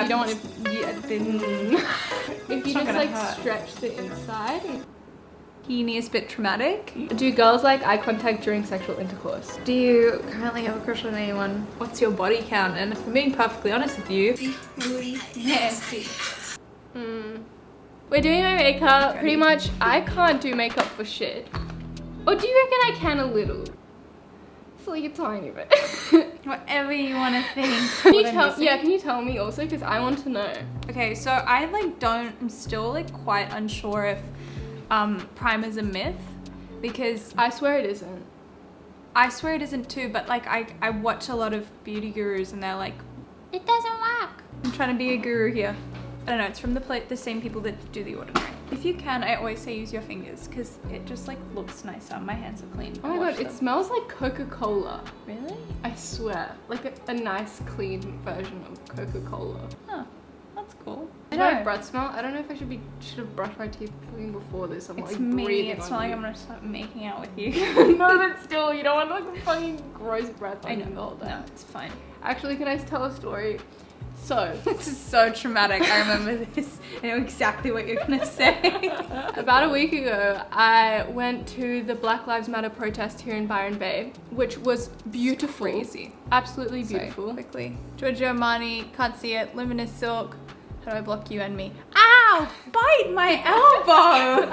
You don't want to, if you just like stretch the inside. Heaney is a bit traumatic. Do girls like eye contact during sexual intercourse? Do you currently have a crush on anyone? What's your body count? And if I'm being perfectly honest with you, nasty. We're doing my makeup. Pretty much, I can't do makeup for shit. Or do you reckon I can a little? It's like a tiny bit. Whatever you want to think. Can you tell me also? Because I want to know. Okay, so I'm still like quite unsure if primer's a myth, because I swear it isn't. I swear it isn't too, but like I watch a lot of beauty gurus and they're like, it doesn't work. I'm trying to be a guru here. I don't know, it's from the same people that do The Ordinary. If you can, I always say use your fingers because it just like looks nicer. My hands are clean. Oh my god, it smells like Coca-Cola. Really? I swear. Like a nice clean version of Coca-Cola. Huh, that's cool. Does my breath smell? I don't know if I should have brushed my teeth before this. I'm it's like me. breathing It's on not you. like I'm gonna start making out with you. No, but still, you don't want like a fucking gross breath on I know. you the whole time. No, it's fine. Actually, can I tell a story? So, this is so traumatic. I remember this. I know exactly what you're gonna say. About a week ago, I went to the Black Lives Matter protest here in Byron Bay, which was beautiful. Crazy. Absolutely beautiful. Sorry, quickly. Giorgio Armani, can't see it. Luminous Silk. How do I block you and me? Ow! Bite my elbow!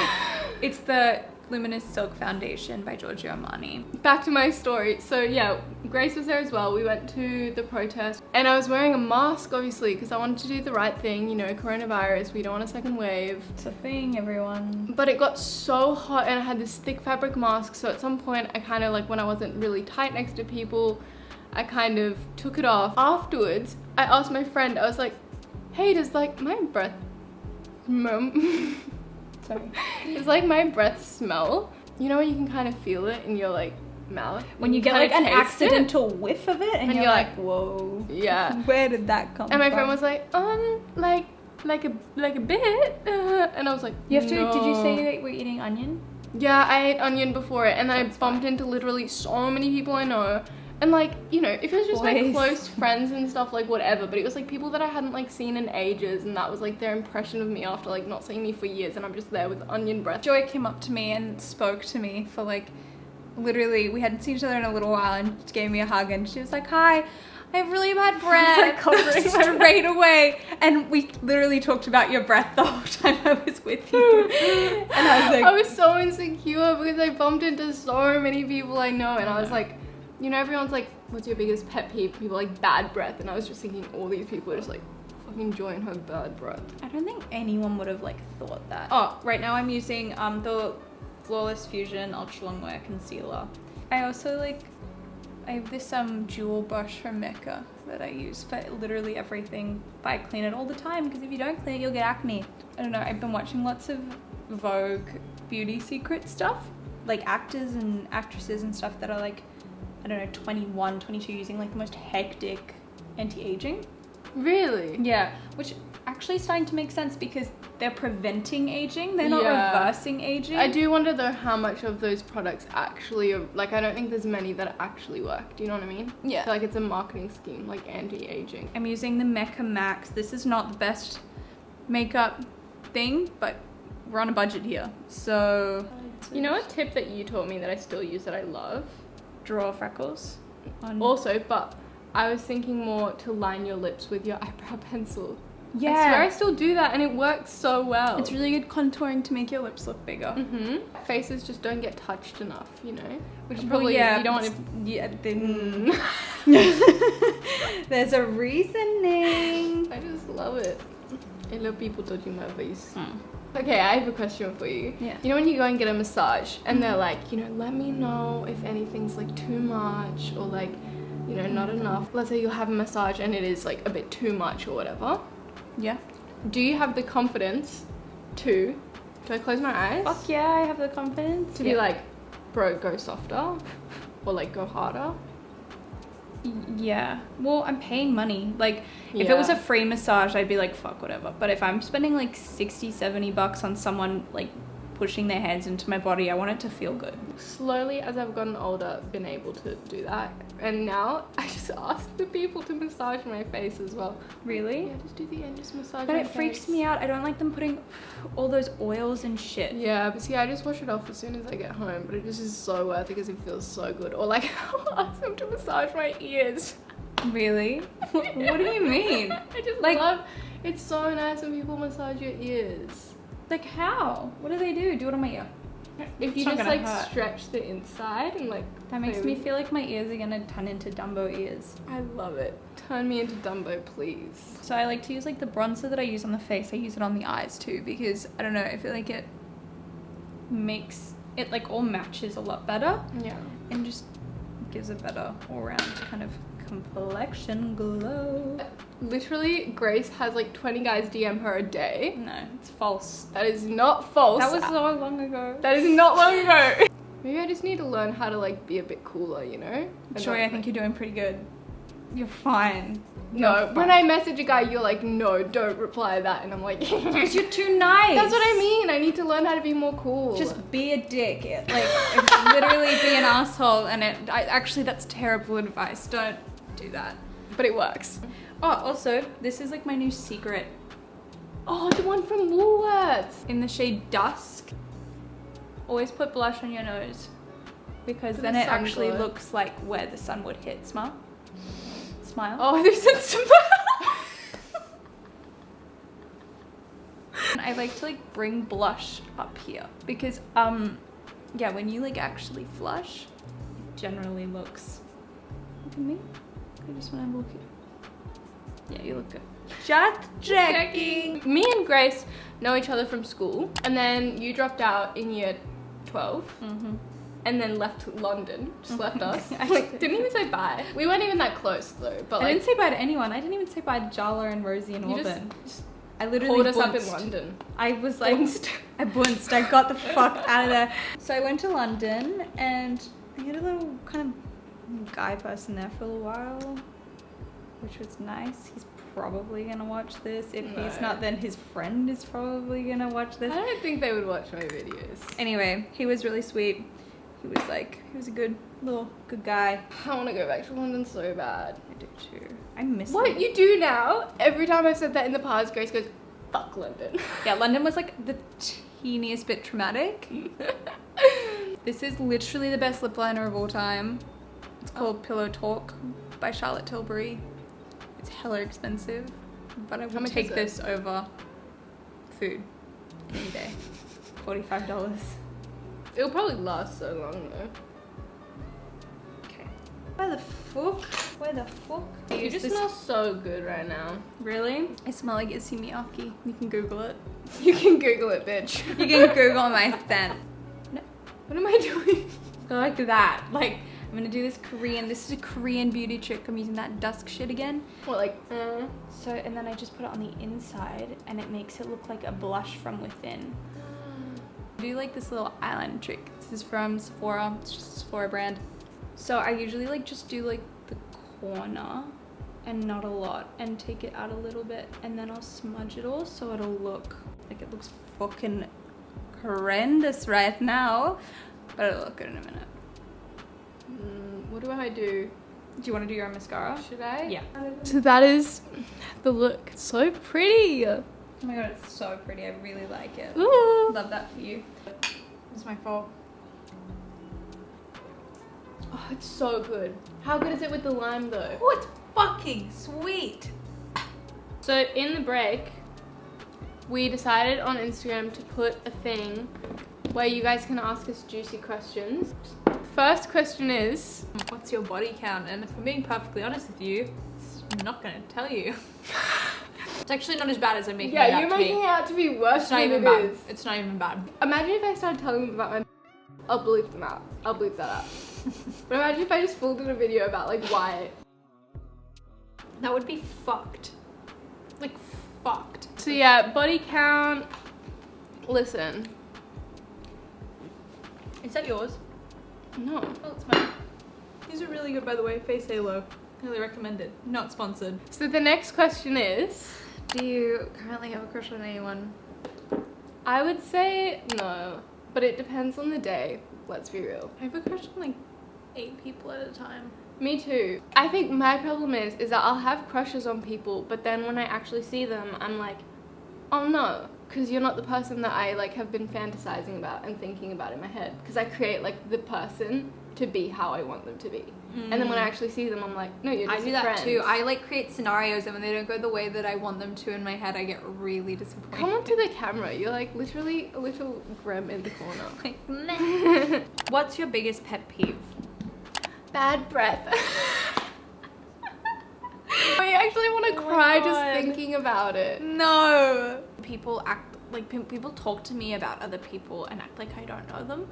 It's the Luminous Silk Foundation by Giorgio Armani. Back to my story. So yeah, Grace was there as well. We went to the protest and I was wearing a mask obviously because I wanted to do the right thing, you know, coronavirus, we don't want a second wave. It's a thing, everyone. But it got so hot and I had this thick fabric mask, so at some point I kind of like, when I wasn't really tight next to people, I kind of took it off. Afterwards, I asked my friend, I was like, hey, does like my breath sorry. Does like my breath smell? You know when you can kind of feel it in your like mouth? When you get like an accidental whiff of it and you're like, whoa. Yeah. Where did that come from? And my friend was like, like a bit. And I was like, you have to, no. Did you say you were eating onion? Yeah, I ate onion before it and then I bumped into literally so many people I know. And like, you know, if it was just my close friends and stuff, like whatever, but it was like people that I hadn't like seen in ages and that was like their impression of me after like not seeing me for years and I'm just there with onion breath. Joy came up to me and spoke to me for like, literally, we hadn't seen each other in a little while and she gave me a hug and she was like, hi, I have really bad breath. Straight away. And we literally talked about your breath the whole time I was with you. And I was like, I was so insecure because I bumped into so many people I know and I was like, you know, everyone's like, what's your biggest pet peeve? People like bad breath. And I was just thinking all these people are just like, fucking Joy and her bad breath. I don't think anyone would have like thought that. Oh, right now I'm using the Flawless Fusion Ultra Long Wear Concealer. I also like, I have this jewel brush from Mecca that I use for literally everything, but I clean it all the time because if you don't clean it, you'll get acne. I don't know, I've been watching lots of Vogue beauty secret stuff, like actors and actresses and stuff that are like, I don't know, 21, 22, using like the most hectic anti-aging. Really? Yeah, which actually is starting to make sense because they're preventing aging, they're not reversing aging. I do wonder though how much of those products actually are, like I don't think there's many that actually work, do you know what I mean? Yeah. I feel like it's a marketing scheme, like anti-aging. I'm using the Mecca Max. This is not the best makeup thing, but we're on a budget here, so. You know a tip that you taught me that I still use that I love? Draw freckles. Also, but I was thinking more to line your lips with your eyebrow pencil. Yeah. I swear I still do that and it works so well. It's really good contouring to make your lips look bigger. Faces just don't get touched enough, you know? Which is Well, probably, yeah, you don't want to... Yeah, there's a reasoning. I just love it. Hello people touching my face. Okay, I have a question for you. Yeah. You know when you go and get a massage and they're like, you know, let me know if anything's like too much or like, you know, not enough. Let's say you'll have a massage and it is like a bit too much or whatever. Yeah. Do you have the confidence to, do I close my eyes? Fuck yeah, I have the confidence. To be like, bro, go softer or like go harder? Yeah. Well, I'm paying money. Like, if it was a free massage, I'd be like, fuck, whatever. But if I'm spending like 60, 70 bucks on someone like pushing their hands into my body. I want it to feel good. Slowly, as I've gotten older, been able to do that. And now I just ask the people to massage my face as well. Really? Yeah, just do the end, just massage But my it face. freaks me out. I don't like them putting all those oils and shit. Yeah, but see, I just wash it off as soon as I get home. But it just is so worth it because it feels so good. Or like, I'll ask them to massage my ears. Really? What do you mean? I just Like- love. It's so nice when people massage your ears. Like how? What do they do? Do it on my ear. If you It's not just gonna like hurt. stretch the inside and like. That makes play me with- feel like my ears are gonna turn into Dumbo ears. I love it. Turn me into Dumbo, please. So I like to use like the bronzer that I use on the face. I use it on the eyes too because I don't know. I feel like it makes it like all matches a lot better Yeah. and just gives a better all round kind of complexion glow. Literally, Grace has like 20 guys DM her a day. No, it's false. That is not false. That was so long ago. That is not long ago. Maybe I just need to learn how to like be a bit cooler, you know? And Joy, not, I think you're doing pretty good. You're fine. No, when I message a guy, you're like, no, don't reply that. And I'm like, Because you're too nice. that's what I mean. I need to learn how to be more cool. Just be a dick. Like, it's literally be an asshole. And actually, that's terrible advice. Don't do that. But it works. Oh, also, this is like my new secret. Oh, the one from Woolworths. In the shade Dusk, always put blush on your nose. Because For then the it sun actually glow. looks like where the sun would hit. Smile. Smile. Oh, there's some. And I like to like bring blush up here because yeah, when you like actually flush, it generally looks. Look at me. I just want to look at. Yeah, you look good. Just checking. Me and Grace know each other from school, and then you dropped out in year 12, Mm-hmm. and then left London. Just left us. I Like, didn't even say bye. We weren't even that close though. But I like, didn't say bye to anyone. I didn't even say bye to Jala and Rosie and you Auburn. just I literally pulled us up in bounced. London. I was like, Bounced. I bounced. I got the fuck out of there. So I went to London and I had a little kind of guy person there for a little while, which was nice. He's probably gonna watch this. If he's No. not, then his friend is probably gonna watch this. I don't think they would watch my videos. Anyway, he was really sweet. He was a good guy. I want to go back to London so bad. I do too. I miss What London. you do now? Every time I've said that in the past, Grace goes, "Fuck London." Yeah, London was like the teeniest bit traumatic. This is literally the best lip liner of all time. It's called Pillow Talk by Charlotte Tilbury. It's hella expensive, but I How will much take is it? this over food any day. $45. It'll probably last so long though. Okay. Where the fuck? Where the fuck? You just smell so good right now. Really? I smell like Issey Miyake. You can Google it. You can Google it, bitch. You can Google my scent. What am I doing? Go like that. Like, I'm gonna do this Korean. This is a Korean beauty trick. I'm using that dusk shit again. What, like, So, and then I just put it on the inside and it makes it look like a blush from within. I do like this little eyeliner trick. This is from Sephora. It's just a Sephora brand. So I usually like just do like the corner and not a lot and take it out a little bit and then I'll smudge it all so it'll look like it looks fucking horrendous right now, but it'll look good in a minute. what do I do? Do you want to do your own mascara? Should I? Yeah. So that is the look. So pretty. Oh my god, it's so pretty. I really like it. Ooh. Love that for you. It's my fault. Oh, it's so good. How good is it with the lime though? Oh, it's fucking sweet. So in the break, we decided on Instagram to put a thing where you guys can ask us juicy questions. First question is, What's your body count? And if I'm being perfectly honest with you, I'm not gonna tell you. It's actually not as bad as I'm making it out yeah, you're to making be. it out to be worse It's not than even it bad. is. It's not even bad. Imagine if I started telling them about my I'll bleep them out. I'll bleep that out. But imagine if I just full did a video about like why. That would be fucked. Like fucked. So yeah, body count. Listen. Is that yours? No. Oh, it's mine. These are really good, by the way. Face Halo. Highly recommended. Not sponsored. So the next question is, Do you currently have a crush on anyone? I would say no. But it depends on the day, let's be real. I have a crush on like 8 people at a time. Me too. I think my problem is that I'll have crushes on people, but then when I actually see them, I'm like, oh no, because you're not the person that I like have been fantasizing about and thinking about in my head. Because I create like the person to be how I want them to be. And then when I actually see them, I'm like, no, you're just I do that friends. too. I like create scenarios, and when they don't go the way that I want them to in my head, I get really disappointed. Come onto the camera. You're like literally a little Grem in the corner. Like, meh. What's your biggest pet peeve? Bad breath. I actually want to cry just thinking about it. No. People act like people talk to me about other people and act like I don't know them.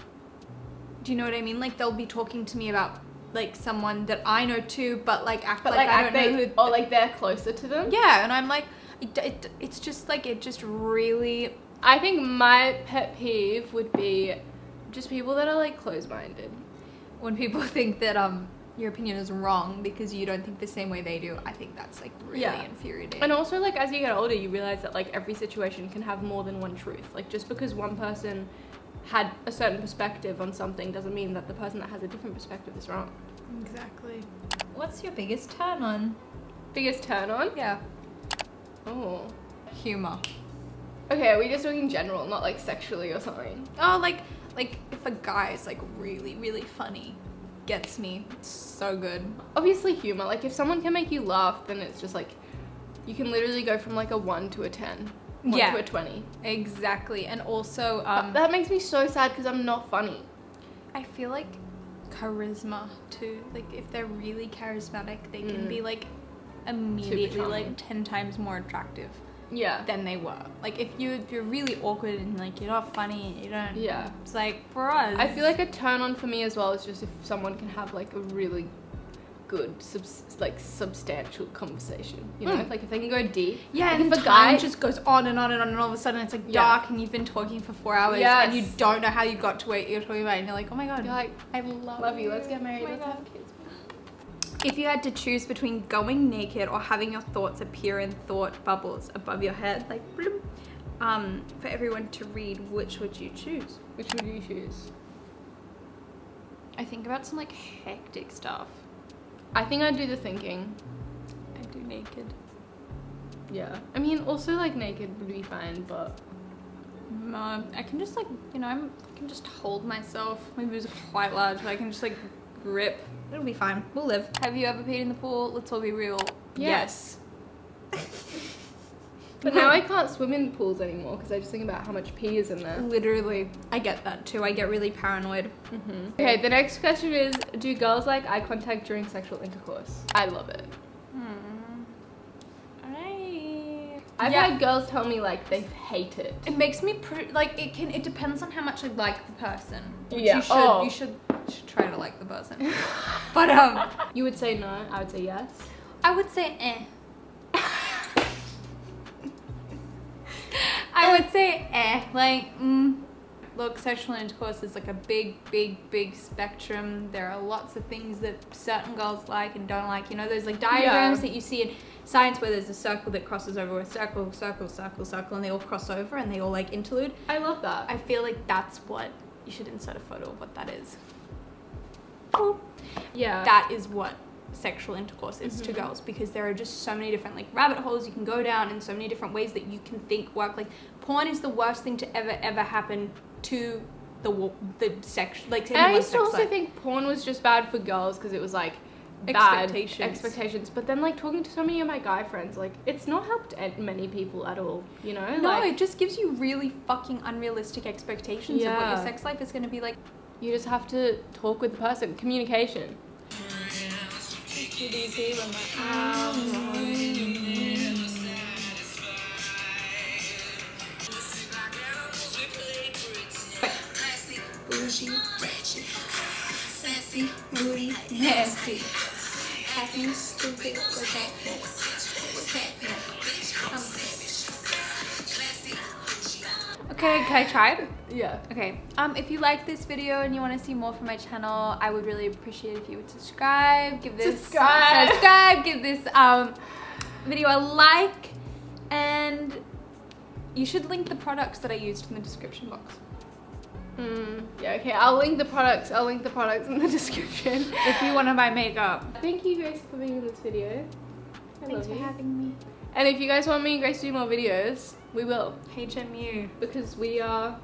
Do you know what I mean? Like they'll be talking to me about like someone that I know too, but like act like I don't know who. Or like they're closer to them. Yeah, and I'm like, it's just like it just really. I think my pet peeve would be just people that are like closed-minded. When people think that your opinion is wrong because you don't think the same way they do, I think that's like really infuriating. And also like as you get older, you realize that like every situation can have more than one truth. Like just because one person had a certain perspective on something doesn't mean that the person that has a different perspective is wrong. Exactly. What's your biggest turn on? Biggest turn on? Yeah. Oh. Humor. Okay, are we just talking general, not like sexually or something? Oh, like if a guy is like really, really funny, gets me. It's so good. Obviously humor. Like if someone can make you laugh, then it's just like, you can literally go from like a 1 to a 10. 1 to a 20. Exactly. And also that makes me so sad because I'm not funny. I feel like charisma too. Like if they're really charismatic, they can be like immediately like 10 times more attractive than they were. Like if you're really awkward and like you're not funny, you don't. Yeah. It's like for us. I feel like a turn on for me as well is just if someone can have like a really good substantial conversation, you know, like if they can go deep. Yeah, like and if a guy just goes on and on and on, and all of a sudden it's like dark and you've been talking for 4 hours and you don't know how you got to what you're talking about, and you're like, oh my god, you're like, I love you, let's get married, let's have kids. If you had to choose between going naked or having your thoughts appear in thought bubbles above your head, like bloom, for everyone to read, which would you choose? Which would you choose? I think about some like hectic stuff. I think I'd do the thinking. I do naked. Yeah. I mean, also like naked would be fine, but I can just like, you know, I can just hold myself. My boobs are quite large, but I can just like grip. It'll be fine. We'll live. Have you ever peed in the pool? Let's all be real. Yes. But now I can't swim in pools anymore because I just think about how much pee is in there. Literally. I get that too. I get really paranoid. Okay, the next question is, do girls like eye contact during sexual intercourse? I love it. I've had girls tell me like they hate it. It makes me it depends on how much I like the person. Yeah. You should try to like the person. But you would say no, I would say yes. I would say I would say like look, sexual intercourse is like a big spectrum. There are lots of things that certain girls like and don't like. You know, there's like diagrams that you see in science where there's a circle that crosses over a circle, and they all cross over and they all like interlude. I love that. I feel like that's what you should insert a photo of what that is. Yeah. That is what sexual intercourse is to girls, because there are just so many different like rabbit holes you can go down and so many different ways that you can think work. Like porn is the worst thing to ever happen to the sex, like to I used to also think porn was just bad for girls because it was like bad expectations, but then like talking to so many of my guy friends, like it's not helped many people at all, you know. No, like, it just gives you really fucking unrealistic expectations of what your sex life is going to be like. You just have to talk with the person. Communication. Bougie, ratchet, sassy, moody, nasty. Happy, stupid, what's happening? What's happening? I'm savage. Okay, can I try? Yeah. Okay. If you like this video and you want to see more from my channel, I would really appreciate if you would subscribe. Give this give this video a like, and you should link the products that I used in the description box. Yeah, okay, I'll link the products in the description. If you want to buy makeup. Thank you, Grace, for being in this video. Thanks for having me. And if you guys want me and Grace to do more videos, we will. HMU. Because we are,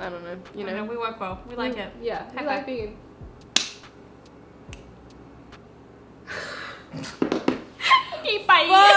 I don't know, you know. No, we work well. We like it. Yeah, we like being in. Okay, bye.